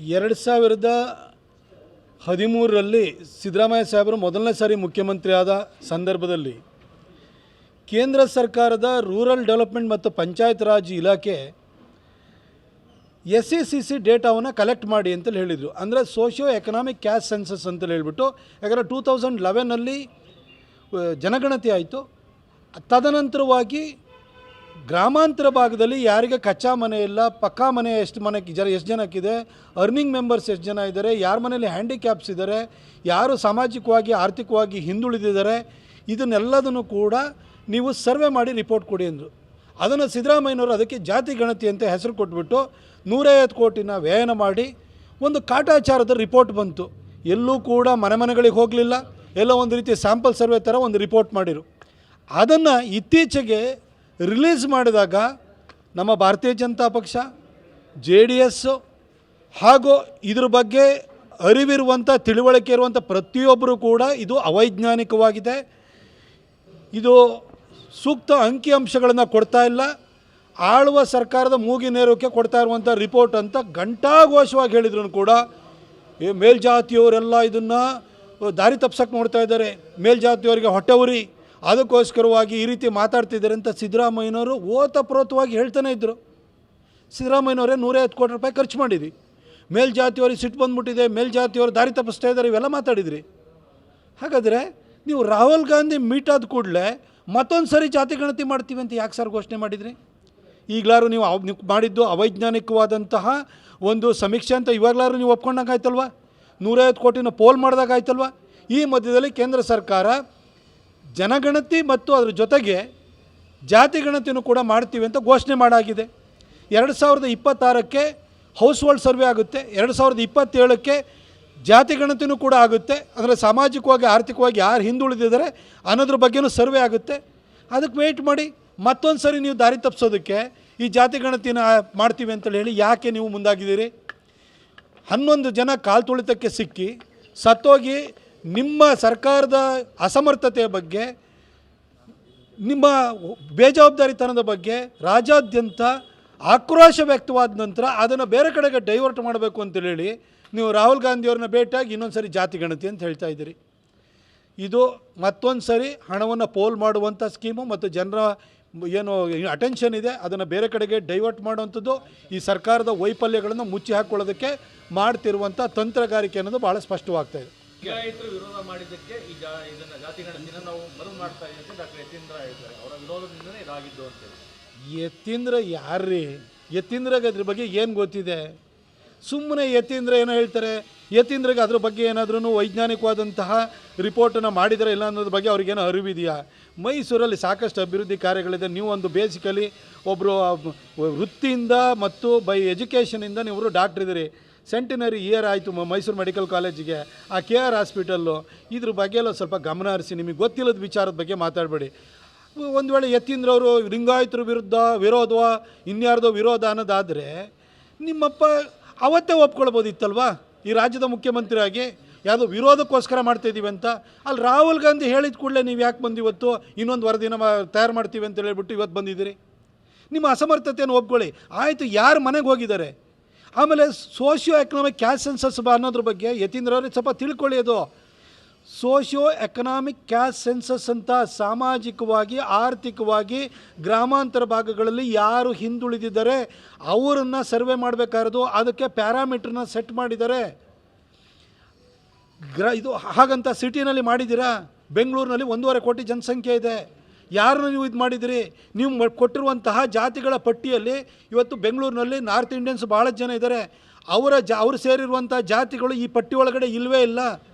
2013ರಲ್ಲಿ ಸಿದ್ದರಾಮಯ್ಯ ಸಾಹೇಬರು ಮೊದಲನೇ ಸಾರಿ ಮುಖ್ಯಮಂತ್ರಿ ಆದ ಸಂದರ್ಭದಲ್ಲಿ ಕೇಂದ್ರ ಸರ್ಕಾರದ ರೂರಲ್ ಡೆವಲಪ್ಮೆಂಟ್ ಮತ್ತು ಪಂಚಾಯತ್ ರಾಜ್ ಇಲಾಖೆ SECC ಡೇಟಾವನ್ನು ಕಲೆಕ್ಟ್ ಮಾಡಿ ಅಂತೇಳಿ ಹೇಳಿದರು. ಅಂದರೆ ಸೋಷಿಯೋ ಎಕನಾಮಿಕ್ ಕ್ಯಾಸ್ಟ್ ಸೆನ್ಸಸ್ ಅಂತೇಳಿ ಹೇಳಿಬಿಟ್ಟು, ಯಾಕಂದರೆ 2011ನಲ್ಲಿ ಜನಗಣತಿ ಆಯಿತು. ತದನಂತರವಾಗಿ ಗ್ರಾಮಾಂತರ ಭಾಗದಲ್ಲಿ ಯಾರಿಗೆ ಕಚ್ಚಾ ಮನೆ ಇಲ್ಲ, ಪಕ್ಕಾ ಮನೆ ಎಷ್ಟು ಜನಕ್ಕಿದೆ, ಅರ್ನಿಂಗ್ ಮೆಂಬರ್ಸ್ ಎಷ್ಟು ಜನ ಇದ್ದಾರೆ, ಯಾರ ಮನೇಲಿ ಹ್ಯಾಂಡಿಕ್ಯಾಪ್ಸ್ ಇದ್ದಾರೆ, ಯಾರು ಸಾಮಾಜಿಕವಾಗಿ ಆರ್ಥಿಕವಾಗಿ ಹಿಂದುಳಿದಿದ್ದಾರೆ, ಇದನ್ನೆಲ್ಲದನ್ನು ಕೂಡ ನೀವು ಸರ್ವೆ ಮಾಡಿ ರಿಪೋರ್ಟ್ ಕೊಡಿ ಅಂದರು. ಅದನ್ನು ಸಿದ್ದರಾಮಯ್ಯನವರು ಅದಕ್ಕೆ ಜಾತಿ ಗಣತಿ ಅಂತ ಹೆಸರು ಕೊಟ್ಬಿಟ್ಟು 150 ಕೋಟಿನ ವ್ಯಯನ ಮಾಡಿ ಒಂದು ಕಾಟಾಚಾರದ ರಿಪೋರ್ಟ್ ಬಂತು. ಎಲ್ಲೂ ಕೂಡ ಮನೆಗಳಿಗೆ ಹೋಗಲಿಲ್ಲ, ಎಲ್ಲೋ ಒಂದು ರೀತಿ ಸ್ಯಾಂಪಲ್ ಸರ್ವೆ ಥರ ಒಂದು ರಿಪೋರ್ಟ್ ಮಾಡಿರು. ಅದನ್ನು ಇತ್ತೀಚೆಗೆ ರಿಲೀಸ್ ಮಾಡಿದಾಗ ನಮ್ಮ ಭಾರತೀಯ ಜನತಾ ಪಕ್ಷ, JDS ಹಾಗೂ ಇದ್ರ ಬಗ್ಗೆ ಅರಿವಿರುವಂಥ, ತಿಳುವಳಿಕೆ ಇರುವಂಥ ಪ್ರತಿಯೊಬ್ಬರು ಕೂಡ ಇದು ಅವೈಜ್ಞಾನಿಕವಾಗಿದೆ, ಇದು ಸೂಕ್ತ ಅಂಕಿಅಂಶಗಳನ್ನು ಕೊಡ್ತಾ ಇಲ್ಲ, ಆಳುವ ಸರ್ಕಾರದ ಮೂಗಿನೇರೋಕ್ಕೆ ಕೊಡ್ತಾ ಇರುವಂಥ ರಿಪೋರ್ಟ್ ಅಂತ ಘಂಟಾಘೋಷವಾಗಿ ಹೇಳಿದ್ರು ಕೂಡ ಮೇಲ್ಜಾತಿಯವರೆಲ್ಲ ಇದನ್ನು ದಾರಿ ತಪ್ಸಕ್ಕೆ ನೋಡ್ತಾ ಇದ್ದಾರೆ, ಮೇಲ್ಜಾತಿಯವರಿಗೆ ಹೊಟ್ಟೆ ಉರಿ, ಅದಕ್ಕೋಸ್ಕರವಾಗಿ ಈ ರೀತಿ ಮಾತಾಡ್ತಿದ್ದಾರೆ ಅಂತ ಸಿದ್ದರಾಮಯ್ಯನವರು ಓತಪ್ರೋತವಾಗಿ ಹೇಳ್ತಾನೆ ಇದ್ದರು. ಸಿದ್ದರಾಮಯ್ಯನವರೇ 150 ಕೋಟಿ ರೂಪಾಯಿ ಖರ್ಚು ಮಾಡಿದ್ರಿ, ಮೇಲ್ಜಾತಿಯವ್ರಿಗೆ ಸಿಟ್ಟು ಬಂದುಬಿಟ್ಟಿದೆ, ಮೇಲ್ಜಾತಿಯವರು ದಾರಿ ತಪ್ಪಿಸ್ತಾ ಇದ್ದಾರೆ, ಇವೆಲ್ಲ ಮಾತಾಡಿದ್ರಿ. ಹಾಗಾದರೆ ನೀವು ರಾಹುಲ್ ಗಾಂಧಿ ಮೀಟ್ ಆದ ಕೂಡಲೇ ಮತ್ತೊಂದು ಸರಿ ಜಾತಿ ಗಣತಿ ಮಾಡ್ತೀವಿ ಅಂತ ಯಾಕೆ ಸರ್ ಘೋಷಣೆ ಮಾಡಿದ್ರಿ? ಈಗಲಾರು ನೀವು ಮಾಡಿದ್ದು ಅವೈಜ್ಞಾನಿಕವಾದಂತಹ ಒಂದು ಸಮೀಕ್ಷೆ ಅಂತ ಇವಾಗಲಾರು ನೀವು ಒಪ್ಕೊಂಡಾಗಾಯ್ತಲ್ವ? 150 ಕೋಟಿನ ಪೋಲ್ ಮಾಡಿದಾಗಾಯ್ತಲ್ವ? ಈ ಮಧ್ಯದಲ್ಲಿ ಕೇಂದ್ರ ಸರ್ಕಾರ ಜನಗಣತಿ ಮತ್ತು ಅದರ ಜೊತೆಗೆ ಜಾತಿ ಗಣತಿನೂ ಕೂಡ ಮಾಡ್ತೀವಿ ಅಂತ ಘೋಷಣೆ ಮಾಡಾಗಿದೆ. 2026ಕ್ಕೆ ಹೌಸ್ ಹೋಲ್ಡ್ ಸರ್ವೆ ಆಗುತ್ತೆ, 2027ಕ್ಕೆ ಜಾತಿ ಗಣತಿನೂ ಕೂಡ ಆಗುತ್ತೆ. ಅಂದರೆ ಸಾಮಾಜಿಕವಾಗಿ ಆರ್ಥಿಕವಾಗಿ ಯಾರು ಹಿಂದುಳಿದಿದ್ದಾರೆ ಅನ್ನೋದ್ರ ಬಗ್ಗೆನೂ ಸರ್ವೆ ಆಗುತ್ತೆ. ಅದಕ್ಕೆ ವೆಯ್ಟ್ ಮಾಡಿ. ಮತ್ತೊಂದು ಸರಿ ನೀವು ದಾರಿ ತಪ್ಪಿಸೋದಕ್ಕೆ ಈ ಜಾತಿ ಗಣತಿನ ಮಾಡ್ತೀವಿ ಅಂತೇಳಿ ಹೇಳಿ ಯಾಕೆ ನೀವು ಮುಂದಾಗಿದ್ದೀರಿ? 11 ಜನ ಕಾಲು ತುಳಿತಕ್ಕೆ ಸಿಕ್ಕಿ ಸತ್ತೋಗಿ ನಿಮ್ಮ ಸರ್ಕಾರದ ಅಸಮರ್ಥತೆಯ ಬಗ್ಗೆ, ನಿಮ್ಮ ಬೇಜವಾಬ್ದಾರಿತನದ ಬಗ್ಗೆ ರಾಜ್ಯಾದ್ಯಂತ ಆಕ್ರೋಶ ವ್ಯಕ್ತವಾದ ನಂತರ ಅದನ್ನು ಬೇರೆ ಕಡೆಗೆ ಡೈವರ್ಟ್ ಮಾಡಬೇಕು ಅಂತೇಳಿ ನೀವು ರಾಹುಲ್ ಗಾಂಧಿಯವ್ರನ್ನ ಭೇಟಿಯಾಗಿ ಇನ್ನೊಂದು ಸರಿ ಜಾತಿ ಗಣತಿ ಅಂತ ಹೇಳ್ತಾ ಇದ್ದೀರಿ. ಇದು ಮತ್ತೊಂದು ಸರಿ ಹಣವನ್ನು ಪೋಲ್ ಮಾಡುವಂಥ ಸ್ಕೀಮು ಮತ್ತು ಜನರ ಏನು ಅಟೆನ್ಷನ್ ಇದೆ ಅದನ್ನು ಬೇರೆ ಕಡೆಗೆ ಡೈವರ್ಟ್ ಮಾಡುವಂಥದ್ದು, ಈ ಸರ್ಕಾರದ ವೈಫಲ್ಯಗಳನ್ನು ಮುಚ್ಚಿ ಹಾಕ್ಕೊಳ್ಳೋದಕ್ಕೆ ಮಾಡ್ತಿರುವಂಥ ತಂತ್ರಗಾರಿಕೆ ಅನ್ನೋದು ಭಾಳ ಸ್ಪಷ್ಟವಾಗ್ತಾಯಿದೆ. ವಿರೋಧ ಮಾಡಿದ್ದಕ್ಕೆ ಈಗ ಇದನ್ನು ಜಾತಿ ಗಣತಿನ ನಾವು ಮರು ಮಾಡ್ತಾ ಇದ್ದೀವಿ ಅಂತ ಡಾಕ್ಟರ್ ಯತೀಂದ್ರ ಹೇಳ್ತಾರೆ. ಅವರ ವಿರೋಧದಿಂದನೇ ಇದಾಗಿದ್ದು ಅಂತೇಳಿ. ಯತೀಂದ್ರ ಯಾರ್ರೀ? ಯತೀಂದ್ರಗೆ ಅದ್ರ ಬಗ್ಗೆ ಏನು ಗೊತ್ತಿದೆ? ಸುಮ್ಮನೆ ಯತೀಂದ್ರ ಏನೋ ಹೇಳ್ತಾರೆ. ಯತೀಂದ್ರಗೆ ಅದ್ರ ಬಗ್ಗೆ ಏನಾದ್ರೂ ವೈಜ್ಞಾನಿಕವಾದಂತಹ ರಿಪೋರ್ಟನ್ನು ಮಾಡಿದರೆ ಇಲ್ಲ ಅನ್ನೋದ್ರ ಬಗ್ಗೆ ಅವ್ರಿಗೇನೋ ಅರಿವಿದೆಯಾ? ಮೈಸೂರಲ್ಲಿ ಸಾಕಷ್ಟು ಅಭಿವೃದ್ಧಿ ಕಾರ್ಯಗಳಿದೆ. ನೀವು ಒಂದು ಬೇಸಿಕಲಿ ಒಬ್ಬರು ವೃತ್ತಿಯಿಂದ ಮತ್ತು ಬೈ ಎಜುಕೇಷನಿಂದ ನೀವು ಡಾಕ್ಟ್ರ್ ಇದ್ದೀರಿ. ಸೆಂಟಿನರಿ ಇಯರ್ ಆಯಿತು ಮೈಸೂರು ಮೆಡಿಕಲ್ ಕಾಲೇಜಿಗೆ, ಆ KR ಹಾಸ್ಪಿಟಲ್ಲು. ಇದ್ರ ಬಗ್ಗೆ ಎಲ್ಲ ಸ್ವಲ್ಪ ಗಮನ ಹರಿಸಿ. ನಿಮಗೆ ಗೊತ್ತಿಲ್ಲದ ವಿಚಾರದ ಬಗ್ಗೆ ಮಾತಾಡಬೇಡಿ. ಒಂದು ವೇಳೆ ಯತೀಂದ್ರವರು ಲಿಂಗಾಯತರ ವಿರೋಧ ಇನ್ಯಾರ್ದೋ ವಿರೋಧ ಅನ್ನೋದಾದರೆ ನಿಮ್ಮಪ್ಪ ಅವತ್ತೇ ಒಪ್ಕೊಳ್ಬೋದಿತ್ತಲ್ವಾ? ಈ ರಾಜ್ಯದ ಮುಖ್ಯಮಂತ್ರಿಯಾಗಿ ಯಾವುದೋ ವಿರೋಧಕ್ಕೋಸ್ಕರ ಮಾಡ್ತಾಯಿದ್ದೀವಿ ಅಂತ. ಅಲ್ಲಿ ರಾಹುಲ್ ಗಾಂಧಿ ಹೇಳಿದ ಕೂಡಲೇ ನೀವು ಯಾಕೆ ಬಂದು ಇವತ್ತು ಇನ್ನೊಂದು ವರದಿನ ತಯಾರು ಮಾಡ್ತೀವಿ ಅಂತ ಹೇಳ್ಬಿಟ್ಟು ಇವತ್ತು ಬಂದಿದ್ದೀರಿ? ನಿಮ್ಮ ಅಸಮರ್ಥತೆಯನ್ನು ಒಪ್ಕೊಳ್ಳಿ. ಆಯಿತು, ಯಾರು ಮನೆಗೆ ಹೋಗಿದ್ದಾರೆ? ಆಮೇಲೆ ಸೋಷಿಯೋ ಎಕನಾಮಿಕ್ ಕ್ಯಾಸ್ಟ್ ಸೆನ್ಸಸ್ ಅನ್ನೋದ್ರ ಬಗ್ಗೆ ಯತೀಂದ್ರವ್ರಿಗೆ ಸ್ವಲ್ಪ ತಿಳ್ಕೊಳ್ಳಿ. ಅದು ಸೋಷಿಯೋ ಎಕನಾಮಿಕ್ ಕ್ಯಾಸ್ಟ್ ಸೆನ್ಸಸ್ ಅಂತ ಸಾಮಾಜಿಕವಾಗಿ ಆರ್ಥಿಕವಾಗಿ ಗ್ರಾಮಾಂತರ ಭಾಗಗಳಲ್ಲಿ ಯಾರು ಹಿಂದುಳಿದಿದ್ದಾರೆ ಅವರನ್ನು ಸರ್ವೆ ಮಾಡಬೇಕಾಗಿರೋದು. ಅದಕ್ಕೆ ಪ್ಯಾರಾಮೀಟ್ರನ್ನ ಸೆಟ್ ಮಾಡಿದ್ದಾರೆ. ಇದು ಹಾಗಂತ ಸಿಟಿನಲ್ಲಿ ಮಾಡಿದ್ದೀರಾ? ಬೆಂಗಳೂರಿನಲ್ಲಿ 1.5 ಕೋಟಿ ಜನಸಂಖ್ಯೆ ಇದೆ. ಯಾರನ್ನು ನೀವು ಇದು ಮಾಡಿದಿರಿ? ನೀವು ಕೊಟ್ಟಿರುವಂತಹ ಜಾತಿಗಳ ಪಟ್ಟಿಯಲ್ಲಿ ಇವತ್ತು ಬೆಂಗಳೂರಿನಲ್ಲಿ ನಾರ್ತ್ ಇಂಡಿಯನ್ಸ್ ಭಾಳ ಜನ ಇದ್ದಾರೆ. ಅವರು ಸೇರಿರುವಂಥ ಜಾತಿಗಳು ಈ ಪಟ್ಟಿ ಒಳಗಡೆ ಇಲ್ಲವೇ ಇಲ್ಲ.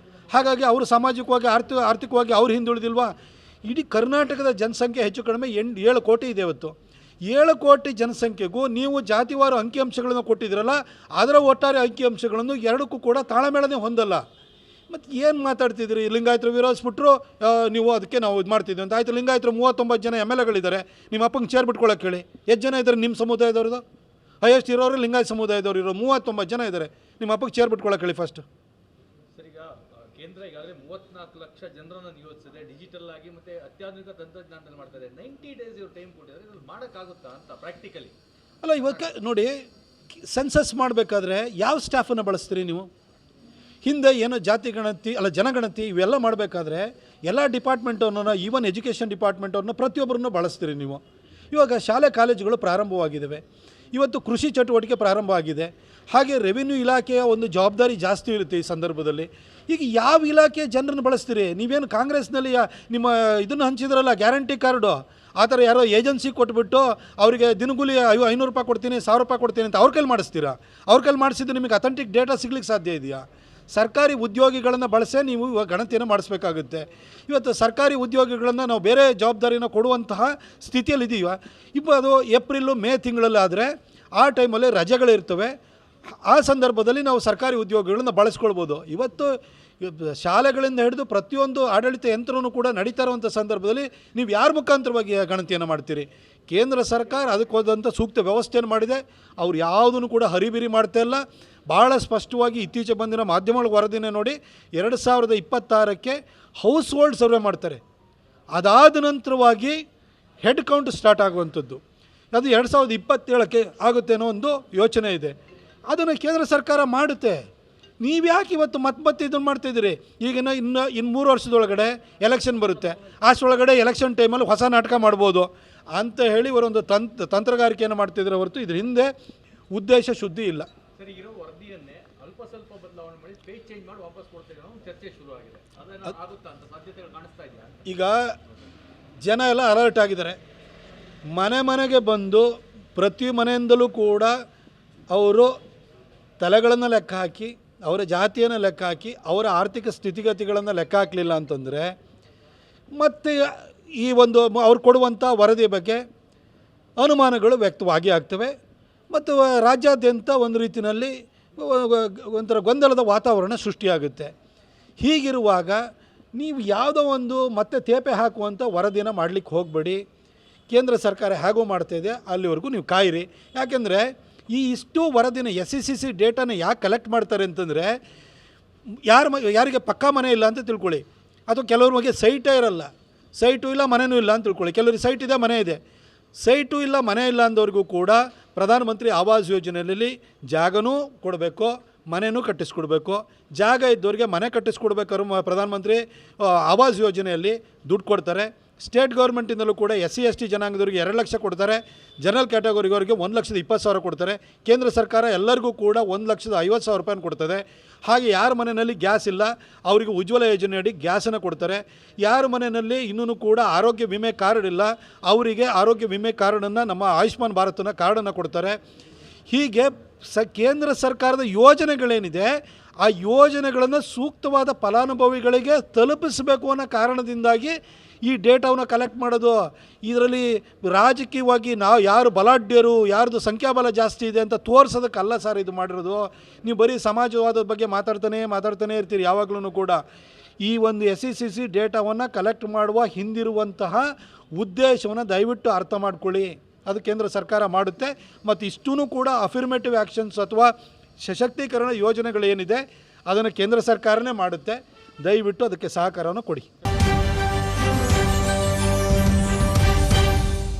ಹಾಗಾಗಿ ಅವರು ಸಾಮಾಜಿಕವಾಗಿ ಆರ್ಥಿಕವಾಗಿ ಅವ್ರು ಹಿಂದುಳಿದಿಲ್ವಾ? ಇಡೀ ಕರ್ನಾಟಕದ ಜನಸಂಖ್ಯೆ ಹೆಚ್ಚು ಕಡಿಮೆ 7 ಕೋಟಿ ಇದೆ. ಇವತ್ತು 7 ಕೋಟಿ ಜನಸಂಖ್ಯೆಗೂ ನೀವು ಜಾತಿವಾರು ಅಂಕಿಅಂಶಗಳನ್ನು ಕೊಟ್ಟಿದ್ದೀರಲ್ಲ, ಅದರ ಒಟ್ಟಾರೆ ಅಂಕಿಅಂಶಗಳನ್ನು ಎರಡಕ್ಕೂ ಕೂಡ ತಾಳಮೇಳನೇ ಹೊಂದಲ್ಲ. ಮತ್ತು ಏನು ಮಾತಾಡ್ತಿದ್ದೀರಿ? ಲಿಂಗಾಯತರು ವಿರೋಧಿಸ್ಬಿಟ್ರು, ನೀವು ಅದಕ್ಕೆ ನಾವು ಇದು ಮಾಡ್ತಿದ್ವಿ ಅಂತ. ಆಯಿತು, ಲಿಂಗಾಯತರು 39 ಜನ MLAಗಳಿದ್ದಾರೆ. ನಿಮ್ಮ ಅಪ್ಪಂಗೆ ಚೇರ್ ಬಿಟ್ಕೊಳ್ಳೋಕೆ ಹೇಳಿ. ಎಷ್ಟು ಜನ ಇದ್ದಾರೆ ನಿಮ್ಮ ಸಮುದಾಯದವ್ರದ್ದು? ಹೈಯೆಸ್ಟ್ ಇರೋರು ಲಿಂಗಾಯತ ಸಮುದಾಯದವ್ರು ಇರೋ 39 ಜನ ಇದ್ದಾರೆ. ನಿಮ್ಮ ಅಪ್ಪಗೆ ಚೇರ್ ಬಿಟ್ಕೊಳ್ಳೋಕೆ ಹೇಳಿ ಫಸ್ಟ್. ಕೇಂದ್ರ ಈಗಾಗಲೇ 34 ಲಕ್ಷ ಜನರನ್ನು ನಿಯೋಜಿಸಿದೆ, ಡಿಜಿಟಲ್ ಆಗಿ ಮತ್ತು ಅತ್ಯಾಧುನಿಕ ತಂತ್ರಜ್ಞಾನದಲ್ಲಿ ಮಾಡ್ತಾರೆ. 90 ಡೇಸ್ ಇವರು ಟೈಮ್ ಕೊಟ್ಟಿದ್ದಾರೆ. ಇದು ಮಾಡೋಕ್ಕಾಗುತ್ತಾ ಅಂತ ಪ್ರಾಕ್ಟಿಕಲಿ? ಅಲ್ಲ, ಇವತ್ತು ನೋಡಿ, ಸೆನ್ಸಸ್ ಮಾಡಬೇಕಾದ್ರೆ ಯಾವ ಸ್ಟಾಫನ್ನು ಬಳಸ್ತೀರಿ ನೀವು? ಹಿಂದೆ ಏನೋ ಜಾತಿ ಗಣತಿ ಅಲ್ಲ ಜನಗಣತಿ ಇವೆಲ್ಲ ಮಾಡಬೇಕಾದ್ರೆ ಎಲ್ಲ ಡಿಪಾರ್ಟ್ಮೆಂಟವ್ರನ್ನ, ಈವನ್ ಎಜುಕೇಷನ್ ಡಿಪಾರ್ಟ್ಮೆಂಟವ್ರನ್ನ ಪ್ರತಿಯೊಬ್ಬರನ್ನು ಬಳಸ್ತೀರಿ ನೀವು. ಇವಾಗ ಶಾಲೆ ಕಾಲೇಜುಗಳು ಪ್ರಾರಂಭವಾಗಿದ್ದಾವೆ, ಇವತ್ತು ಕೃಷಿ ಚಟುವಟಿಕೆ ಪ್ರಾರಂಭ ಆಗಿದೆ, ಹಾಗೆ ರೆವಿನ್ಯೂ ಇಲಾಖೆಯ ಒಂದು ಜವಾಬ್ದಾರಿ ಜಾಸ್ತಿ ಇರುತ್ತೆ ಈ ಸಂದರ್ಭದಲ್ಲಿ. ಈಗ ಯಾವ ಇಲಾಖೆ ಜನರನ್ನು ಬಳಸ್ತೀರಿ? ನೀವೇನು ಕಾಂಗ್ರೆಸ್ನಲ್ಲಿ ನಿಮ್ಮ ಇದನ್ನು ಹಂಚಿದ್ರಲ್ಲ ಗ್ಯಾರಂಟಿ ಕಾರ್ಡು, ಆ ಥರ ಯಾರೋ ಏಜೆನ್ಸಿ ಕೊಟ್ಬಿಟ್ಟು ಅವರಿಗೆ ದಿನಗೂಲಿ 500 ರೂಪಾಯಿ ಕೊಡ್ತೀನಿ, 1000 ರೂಪಾಯಿ ಕೊಡ್ತೀನಿ ಅಂತ ಅವ್ರ ಕೈಲಿ ಮಾಡಿಸ್ತೀರಾ? ಅವ್ರ ಕೈಲಿ ಮಾಡಿಸಿದ್ದು ನಿಮಗೆ ಅಥೆಂಟಿಕ್ ಡೇಟಾ ಸಿಗ್ಲಿಕ್ಕೆ ಸಾಧ್ಯ ಇದೆಯಾ? ಸರ್ಕಾರಿ ಉದ್ಯೋಗಿಗಳನ್ನು ಬಳಸೇ ನೀವು ಇವಾಗ ಗಣತಿಯನ್ನು ಮಾಡಿಸ್ಬೇಕಾಗುತ್ತೆ. ಇವತ್ತು ಸರ್ಕಾರಿ ಉದ್ಯೋಗಿಗಳನ್ನು ನಾವು ಬೇರೆ ಜವಾಬ್ದಾರಿನ ಕೊಡುವಂತಹ ಸ್ಥಿತಿಯಲ್ಲಿದ್ದೀವ. ഇപ്പോൾ ಅದು ಏಪ್ರಿಲು ಮೇ ತಿಂಗಳಲ್ಲಾದರೆ ಆ ಟೈಮಲ್ಲಿ ರಜೆಗಳಿರ್ತವೆ, ಆ ಸಂದರ್ಭದಲ್ಲಿ ನಾವು ಸರ್ಕಾರಿ ಉದ್ಯೋಗಿಗಳನ್ನು ಬಳಸ್ಕೊಳ್ಬೋದು. ಇವತ್ತು ಶಾಲೆಗಳಿಂದ ಹಿಡಿದು ಪ್ರತಿಯೊಂದು ಆಡಳಿತ ಯಂತ್ರವೂ ಕೂಡ ನಡೀತಾ ಇರುವಂಥ ಸಂದರ್ಭದಲ್ಲಿ ನೀವು ಯಾರ ಮುಖಾಂತರವಾಗಿ ಗಣತಿಯನ್ನು ಮಾಡ್ತೀರಿ? ಕೇಂದ್ರ ಸರ್ಕಾರ ಅದಕ್ಕೆ ಹೋದಂಥ ಸೂಕ್ತ ವ್ಯವಸ್ಥೆಯನ್ನು ಮಾಡಿದೆ. ಅವ್ರು ಯಾವುದನ್ನು ಕೂಡ ಹರಿಬಿರಿ ಮಾಡ್ತಾ ಇಲ್ಲ. ಭಾಳ ಸ್ಪಷ್ಟವಾಗಿ ಇತ್ತೀಚೆಗೆ ಬಂದಿರೋ ಮಾಧ್ಯಮಗಳ ವರದಿನೇ ನೋಡಿ, 2026ಕ್ಕೆ ಹೌಸ್ ಹೋಲ್ಡ್ ಸರ್ವೆ ಮಾಡ್ತಾರೆ. ಅದಾದ ನಂತರವಾಗಿ ಹೆಡ್ ಕೌಂಟ್ ಸ್ಟಾರ್ಟ್ ಆಗುವಂಥದ್ದು. ಅದು 2027ಕ್ಕೆ ಆಗುತ್ತೆ ಅನ್ನೋ ಒಂದು ಯೋಚನೆ ಇದೆ. ಅದನ್ನು ಕೇಂದ್ರ ಸರ್ಕಾರ ಮಾಡುತ್ತೆ. ನೀವು ಯಾಕೆ ಇವತ್ತು ಮತ್ತೆ ಇದನ್ನು ಮಾಡ್ತಾಯಿದ್ದೀರಿ? ಈಗಿನ ಇನ್ನು 3 ವರ್ಷದೊಳಗಡೆ ಎಲೆಕ್ಷನ್ ಬರುತ್ತೆ, ಅಷ್ಟರೊಳಗಡೆ ಎಲೆಕ್ಷನ್ ಟೈಮಲ್ಲಿ ಹೊಸ ನಾಟಕ ಮಾಡ್ಬೋದು ಅಂತ ಹೇಳಿ ಇವರೊಂದು ತಂತ್ರಗಾರಿಕೆಯನ್ನು ಮಾಡ್ತಿದ್ರೆ ಹೊರತು ಇದ್ರ ಹಿಂದೆ ಉದ್ದೇಶ ಶುದ್ಧಿ ಇಲ್ಲ. ಸರಿ, ಇರೋ ವರದಿಯನ್ನೇ ಅಲ್ಪ ಸ್ವಲ್ಪ ಬದಲಾವಣೆ ಮಾಡಿ ಪೇಜ್ ಚೇಂಜ್ ಮಾಡಿ ವಾಪಸ್ ಕೊಡ್ತೇವೆ ಅನ್ನೋ ಚರ್ಚೆ ಶುರು ಆಗಿದೆ. ಅದನ್ನು ಆಗುತ್ತಾ ಅಂತ ಸಾಧ್ಯತೆಗಳು ಕಾಣಿಸ್ತಾ ಇದೆಯಾ? ಈಗ ಜನ ಎಲ್ಲ ಅಲರ್ಟ್ ಆಗಿದ್ದಾರೆ. ಮನೆ ಮನೆಗೆ ಬಂದು ಪ್ರತಿ ಮನೆಯಿಂದಲೂ ಕೂಡ ಅವರು ತಲೆಗಳನ್ನು ಲೆಕ್ಕ ಹಾಕಿ, ಅವರ ಜಾತಿಯನ್ನು ಲೆಕ್ಕ ಹಾಕಿ, ಅವರ ಆರ್ಥಿಕ ಸ್ಥಿತಿಗತಿಗಳನ್ನು ಲೆಕ್ಕ ಹಾಕಲಿಲ್ಲ ಅಂತಂದರೆ ಮತ್ತು ಈ ಒಂದು ಅವ್ರು ಕೊಡುವಂಥ ವರದಿ ಬಗ್ಗೆ ಅನುಮಾನಗಳು ವ್ಯಕ್ತವಾಗಿ ಆಗ್ತವೆ ಮತ್ತು ರಾಜ್ಯಾದ್ಯಂತ ಒಂದು ರೀತಿಯಲ್ಲಿ ಒಂಥರ ಗೊಂದಲದ ವಾತಾವರಣ ಸೃಷ್ಟಿಯಾಗುತ್ತೆ. ಹೀಗಿರುವಾಗ ನೀವು ಯಾವುದೋ ಒಂದು ಮತ್ತೆ ತೇಪೆ ಹಾಕುವಂಥ ವರದಿನ ಮಾಡಲಿಕ್ಕೆ ಹೋಗಬೇಡಿ. ಕೇಂದ್ರ ಸರ್ಕಾರ ಹೇಗೋ ಮಾಡ್ತಾಯಿದೆ ಅಲ್ಲಿವರೆಗೂ ನೀವು ಕಾಯಿರಿ. ಯಾಕೆಂದರೆ ಇಷ್ಟು ವರದಿನ SECC ಡೇಟಾನ ಯಾಕೆ ಕಲೆಕ್ಟ್ ಮಾಡ್ತಾರೆ ಅಂತಂದರೆ, ಯಾರಿಗೆ ಪಕ್ಕಾ ಮನೆ ಇಲ್ಲ ಅಂತ ತಿಳ್ಕೊಳ್ಳಿ, ಅಥವಾ ಕೆಲವ್ರ ಬಗ್ಗೆ ಸೈಟೇ ಇರಲ್ಲ, ಸೈಟು ಇಲ್ಲ ಮನೆಯೂ ಇಲ್ಲ ಅಂತ ತಿಳ್ಕೊಳ್ಳಿ. ಕೆಲವರಿಗೆ ಸೈಟ್ ಇದೆ ಮನೆ ಇದೆ. ಸೈಟು ಇಲ್ಲ ಮನೆ ಇಲ್ಲ ಅಂದವ್ರಿಗೂ ಕೂಡ ಪ್ರಧಾನಮಂತ್ರಿ ಆವಾಸ್ ಯೋಜನೆಯಲ್ಲಿ ಜಾಗನೂ ಕೊಡಬೇಕು, ಮನೆಯೂ ಕಟ್ಟಿಸ್ಕೊಡ್ಬೇಕು. ಜಾಗ ಇದ್ದವರಿಗೆ ಮನೆ ಕಟ್ಟಿಸ್ಕೊಡ್ಬೇಕಾದ್ರು ಪ್ರಧಾನಮಂತ್ರಿ ಆವಾಸ್ ಯೋಜನೆಯಲ್ಲಿ ದುಡ್ಡು ಕೊಡ್ತಾರೆ. ಸ್ಟೇಟ್ ಗೌರ್ಮೆಂಟಿಂದಲೂ ಕೂಡ SC ST ಜನಾಂಗದವರಿಗೆ 2 ಲಕ್ಷ ಕೊಡ್ತಾರೆ, ಜನರಲ್ ಕ್ಯಾಟಗರಿವರಿಗೆ 1,20,000 ಕೊಡ್ತಾರೆ. ಕೇಂದ್ರ ಸರ್ಕಾರ ಎಲ್ಲರಿಗೂ ಕೂಡ 1,50,000 ರೂಪಾಯಿನ ಕೊಡ್ತದೆ. ಹಾಗೆ ಯಾರ ಮನೆಯಲ್ಲಿ ಗ್ಯಾಸ್ ಇಲ್ಲ ಅವರಿಗೆ ಉಜ್ವಲ ಯೋಜನೆಯಡಿ ಗ್ಯಾಸನ್ನು ಕೊಡ್ತಾರೆ. ಯಾರ ಮನೆಯಲ್ಲಿ ಇನ್ನೂ ಕೂಡ ಆರೋಗ್ಯ ವಿಮೆ ಕಾರ್ಡ್ ಇಲ್ಲ ಅವರಿಗೆ ಆರೋಗ್ಯ ವಿಮೆ ಕಾರ್ಡನ್ನು, ನಮ್ಮ ಆಯುಷ್ಮಾನ್ ಭಾರತನ ಕಾರ್ಡನ್ನು ಕೊಡ್ತಾರೆ. ಹೀಗೆ ಕೇಂದ್ರ ಸರ್ಕಾರದ ಯೋಜನೆಗಳೇನಿದೆ ಆ ಯೋಜನೆಗಳನ್ನು ಸೂಕ್ತವಾದ ಫಲಾನುಭವಿಗಳಿಗೆ ತಲುಪಿಸಬೇಕು ಅನ್ನೋ ಕಾರಣದಿಂದಾಗಿ ಈ ಡೇಟಾವನ್ನು ಕಲೆಕ್ಟ್ ಮಾಡೋದು. ಇದರಲ್ಲಿ ರಾಜಕೀಯವಾಗಿ ನಾವು ಯಾರು ಬಲಾಢ್ಯರು, ಯಾರ್ದು ಸಂಖ್ಯಾಬಲ ಜಾಸ್ತಿ ಇದೆ ಅಂತ ತೋರಿಸೋದಕ್ಕಲ್ಲ ಸರ್ ಇದು ಮಾಡಿರೋದು. ನೀವು ಬರೀ ಸಮಾಜವಾದದ ಬಗ್ಗೆ ಮಾತಾಡ್ತಾನೆ ಇರ್ತೀರಿ ಯಾವಾಗಲೂ ಕೂಡ. ಈ ಒಂದು SECC ಡೇಟಾವನ್ನು ಕಲೆಕ್ಟ್ ಮಾಡುವ ಹಿಂದಿರುವಂತಹ ಉದ್ದೇಶವನ್ನು ದಯವಿಟ್ಟು ಅರ್ಥ ಮಾಡ್ಕೊಳ್ಳಿ. ಅದು ಕೇಂದ್ರ ಸರ್ಕಾರ ಮಾಡುತ್ತೆ. ಮತ್ತು ಇಷ್ಟೂ ಕೂಡ ಅಫಿರ್ಮೇಟಿವ್ ಆ್ಯಕ್ಷನ್ಸ್ ಅಥವಾ ಸಶಕ್ತೀಕರಣ ಯೋಜನೆಗಳೇನಿದೆ ಅದನ್ನು ಕೇಂದ್ರ ಸರ್ಕಾರನೇ ಮಾಡುತ್ತೆ. ದಯವಿಟ್ಟು ಅದಕ್ಕೆ ಸಹಕಾರವನ್ನು ಕೊಡಿ.